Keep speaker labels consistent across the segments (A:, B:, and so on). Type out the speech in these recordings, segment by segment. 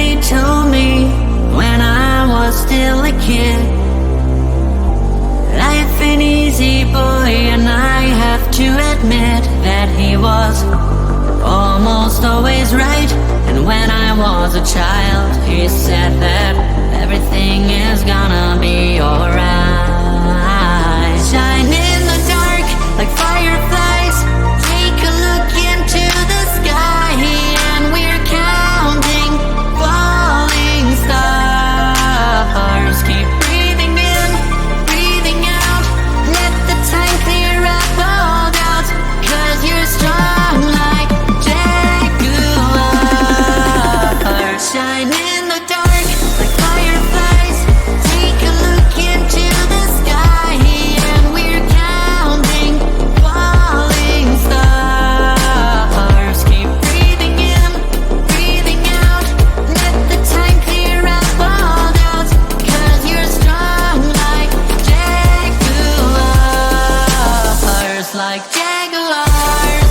A: daddy told me when I was still a kid, life ain't easy, boy, and I have to admit that he was almost always right. And when I was a child, he said that everything is gonna be alright. Shine in the dark like fireflies, take a look into the sky, and we're counting falling stars. Keep breathing in, breathing out, let the time clear up all doubts, 'cause you're strong like jaguars. Shine in the dark like fireflies, take a look into the sky, and we're counting falling stars. Keep breathing in, breathing out, let the time clear up all doubts, 'cause you're strong like jaguars, like jaguars.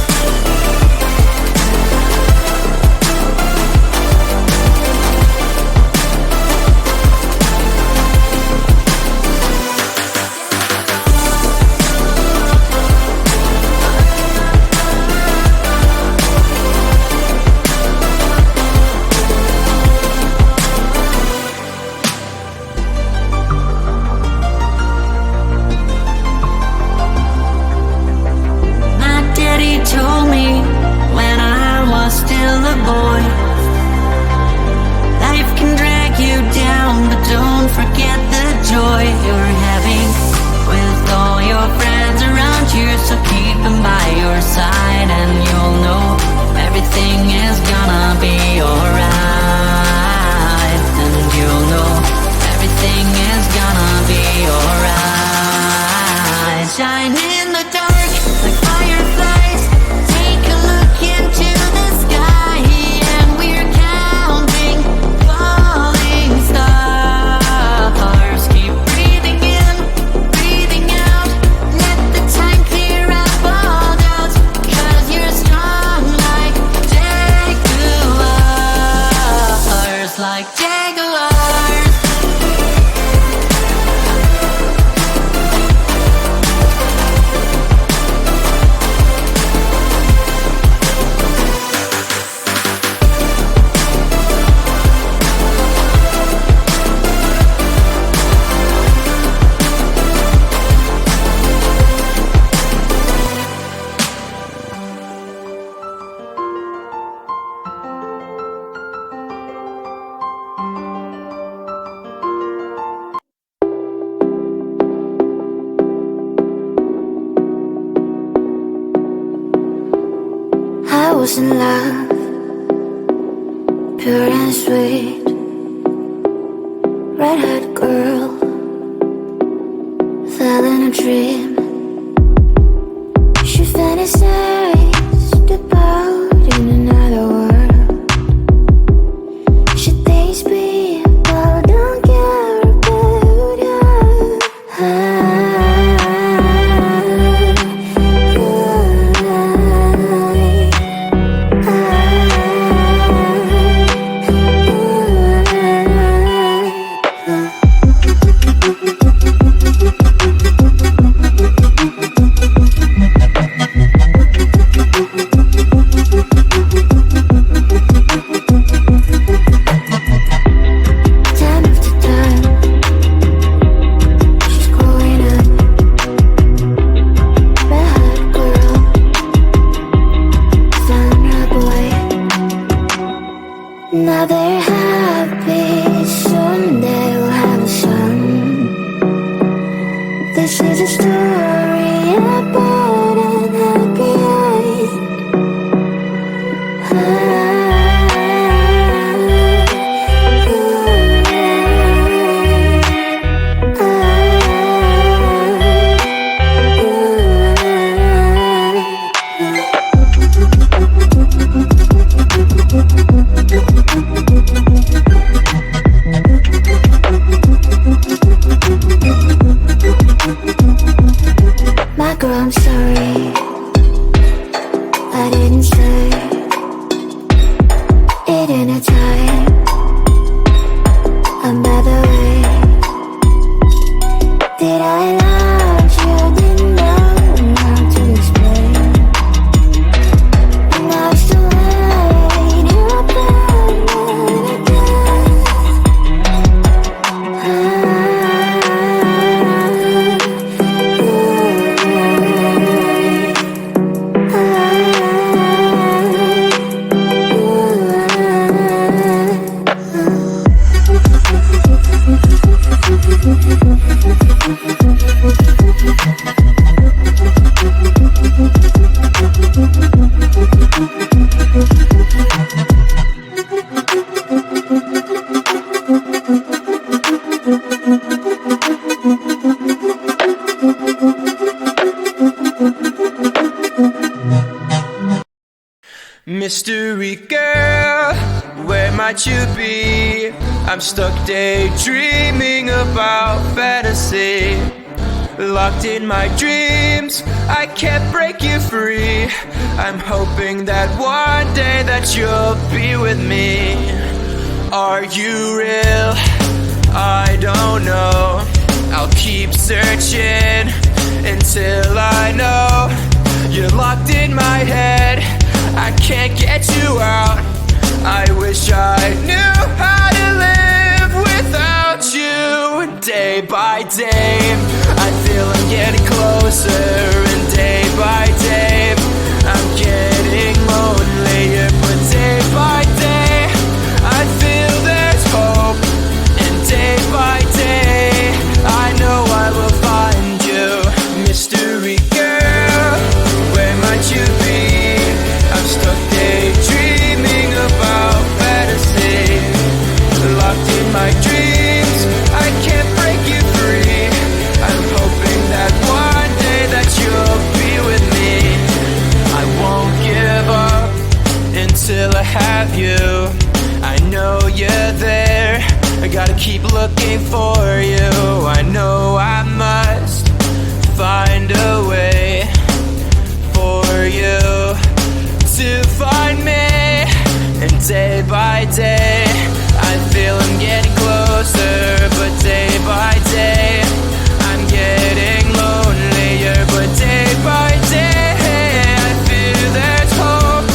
A: My daddy told me when I was still a boy, life can drag you down, but don't forget the joy you're having with all your friends around you. So keep them by your side, and you'll know everything is gonna be alright. And you'll know everything is gonna be alright. Shine in the dark like fireflies, take a look into the sky, and we're counting falling stars. Keep breathing in, breathing out, let the time clear up all doubts, 'cause you're strong like jaguars, like jaguars.
B: I was in love, pure and sweet, red-haired girl, fell in a dream. She fantasized about in another world. She thinks people don't care about her.
C: Mystery girl, where might you be? I'm stuck daydreaming about fantasy. Locked in my dreams, I can't break you free. I'm hoping that one day that you'll be with me. Are you real? I don't know. I'll keep searching until I know. You're locked in my head, I can't get you out. I wish I knew how to live without you. Day by day, I feel I'm getting closer. And day by day, I'm getting lonelier. But day by day, I feel there's hope. And day by day, I know I will find you. Mystery girl, where might you be? I'm stuck daydreaming about fantasy. Locked in my dreams, I can't break you free. I'm hoping that one day that you'll be with me. I won't give up until I have you. I know you're there, I gotta keep looking for you. I know I must find a way for you to find me. And day by day, I feel I'm getting closer. But day by day, I'm getting lonelier. But day by day, I feel there's hope.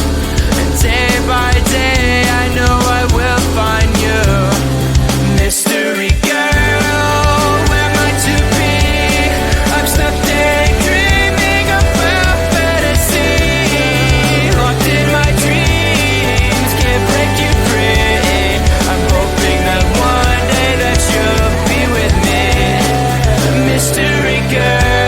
C: And day by day, I know I will find you. Mystery girl, where might you be? I'm stuck daydreaming about fantasy. Locked in my dreams, can't break you free. I'm hoping that one day that you'll be with me. Mystery girl.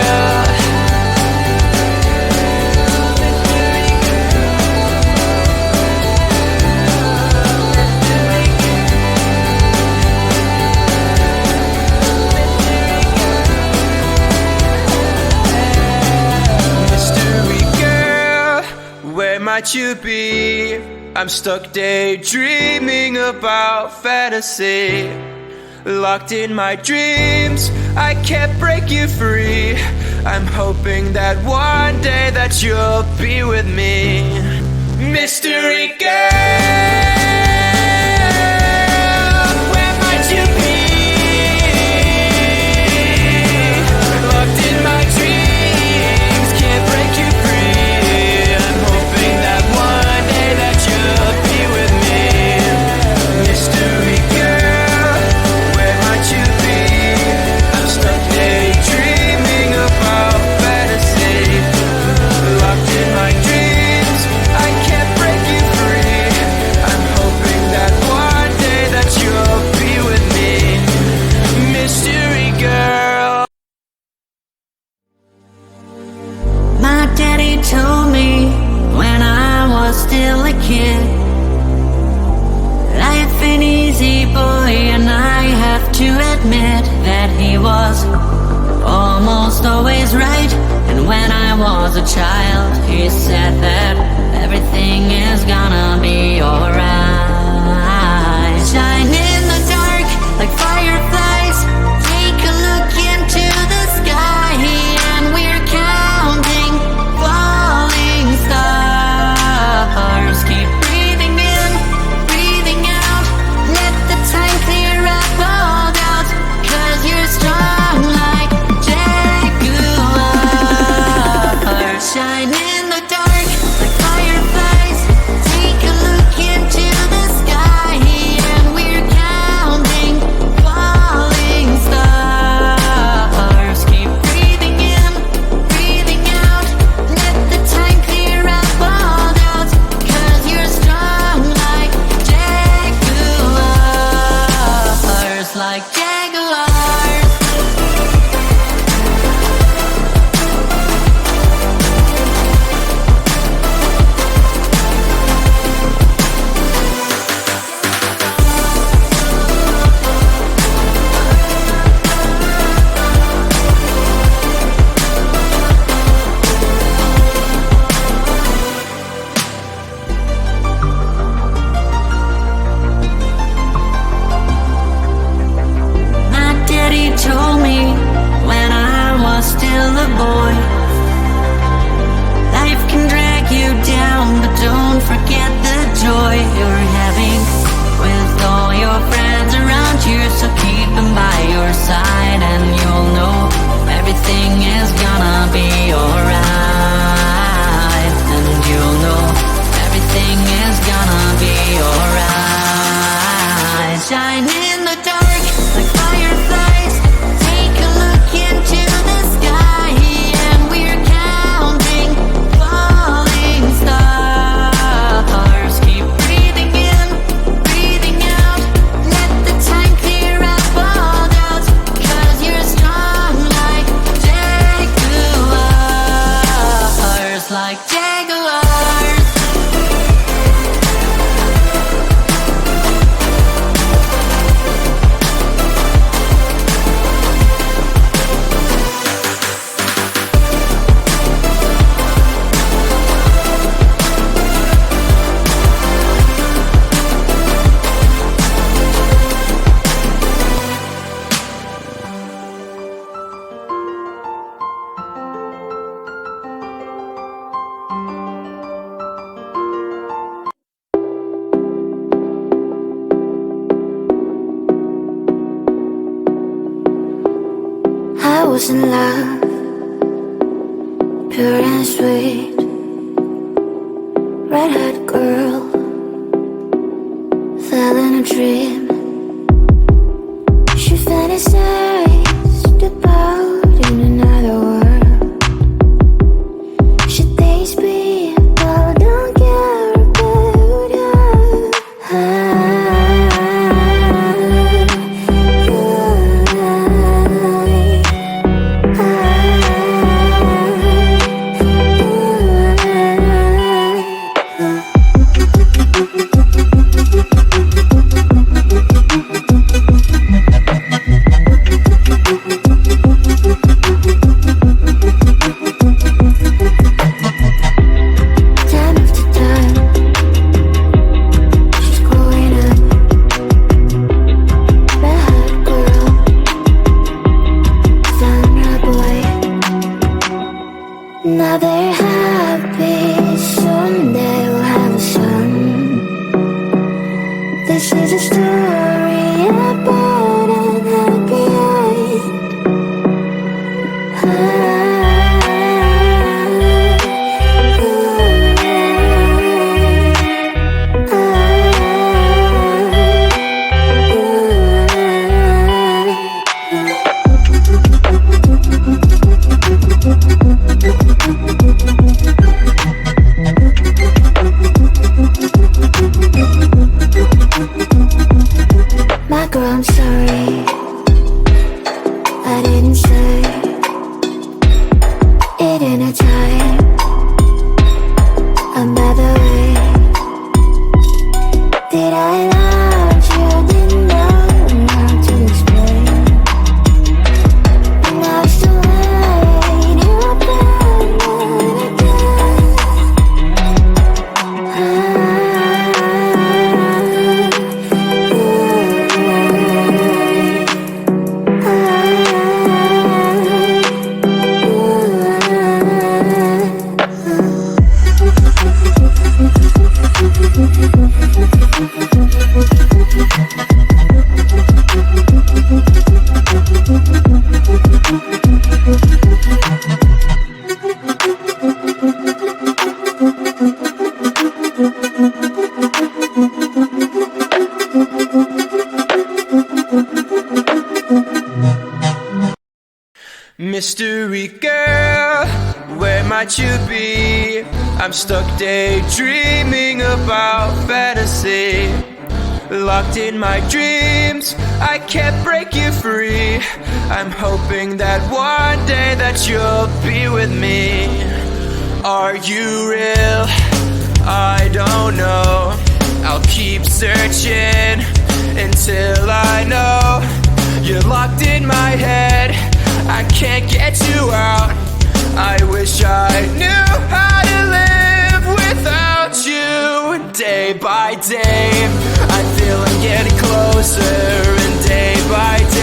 C: Mystery girl, where might you be? I'm stuck daydreaming about fantasy. Locked in my dreams, I can't break you free. I'm hoping that one day that you'll be with me. Mystery girl, where might you be? Locked in my dreams, can't break you free. I'm hoping that one day that you'll be with me. Mystery girl, where might you be? I'm stuck daydreaming about fantasy. Locked in my dreams, I can't break you free. I'm hoping that one day that you'll be with me. Mystery girl.
A: My daddy told me when I was still a kid, life ain't easy, boy, and I have to admit that he was almost always right. And when I was a child, he said that everything is gonna be alright. Shine in the dark like fireflies, take a look into the sky, and we're counting falling stars. Keep breathing in, breathing out, let the time clear up all doubts, 'cause you're strong like jaguars. Shine in the dark like fireflies,
B: was in love, pure and sweet, red-haired girl, fell in a dream. She fantasized about in another world. She thinks people don't care about her. Time after time, she's growing up, red-haired girl, found her boy. Now they're happy, soon they will have a son. This is a story about an happy My girl, I'm sorry, I didn't say it in a time. I'm by the way. Did I love you? Didn't know how to explain. And now it's too late. You're a bad man again.
C: Mystery girl, where might you be? I'm stuck daydreaming about fantasy. Locked in my dreams, I can't break you free. I'm hoping that one day that you'll be with me. Are you real? I don't know. I'll keep searching until I know. You're locked in my head, I can't get you out. I wish I knew how to live without you. Day by day, I feel I'm getting closer, and day by day